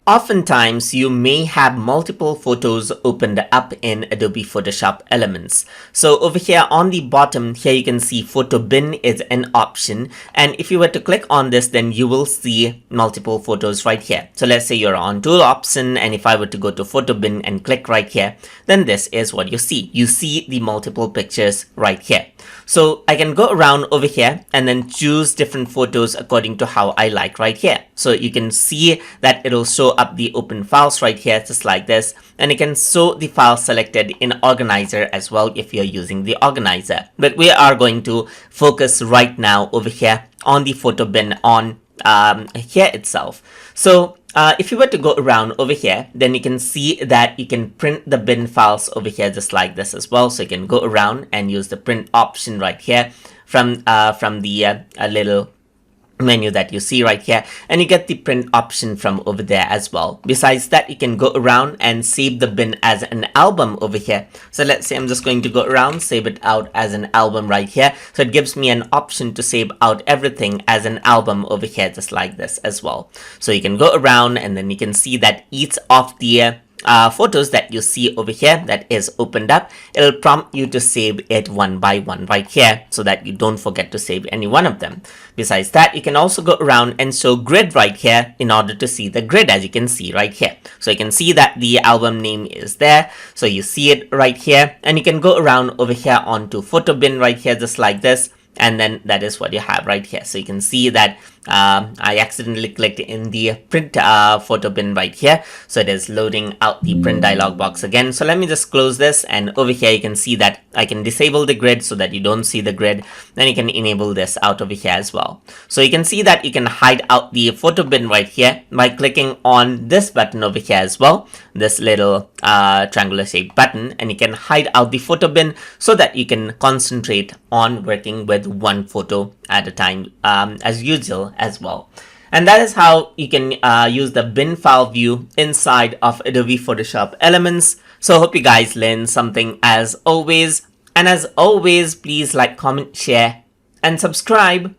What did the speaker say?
Oftentimes, you may have multiple photos opened up in Adobe Photoshop Elements. So over here on the bottom, here you can see Photo Bin is an option. And if you were to click on this, then you will see multiple photos right here. So let's say you're on Tool Option, and if I were to go to Photo Bin and click right here, then this is what you see. You see the multiple pictures right here. So I can go around over here and then choose different photos according to how I like right here. So you can see that it'll show up the open files right here, just like this, and you can show the file selected in Organizer as well if you're using the Organizer. But we are going to focus right now over here on the Photo Bin on here itself. So if you were to go around over here, then you can see that you can print the bin files over here just like this as well. So you can go around and use the print option right here from the little menu that you see right here, and you get the print option from over there as well. Besides that, you can go around and save the bin as an album over here. So let's say I'm just going to go around, save it out as an album right here. So it gives me an option to save out everything as an album over here, just like this as well. So you can go around and then you can see that each of the photos that you see over here that is opened up, it'll prompt you to save it one by one right here so that you don't forget to save any one of them. Besides that, you can also go around and show grid right here in order to see the grid, as you can see right here. So you can see that the album name is there, so you see it right here, and you can go around over here onto Photo Bin right here just like this, and then that is what you have right here. So you can see that I accidentally clicked in the print Photo Bin right here, so it is loading out the print dialog box again. So let me just close this, and over here you can see that I can disable the grid so that you don't see the grid. Then you can enable this out over here as well. So you can see that you can hide out the Photo Bin right here by clicking on this button over here as well, this little triangular shaped button, and you can hide out the Photo Bin so that you can concentrate on working with one photo at a time as usual as well. And that is how you can use the bin file view inside of Adobe Photoshop Elements. So I hope you guys learned something as always. And as always, please like, comment, share, and subscribe.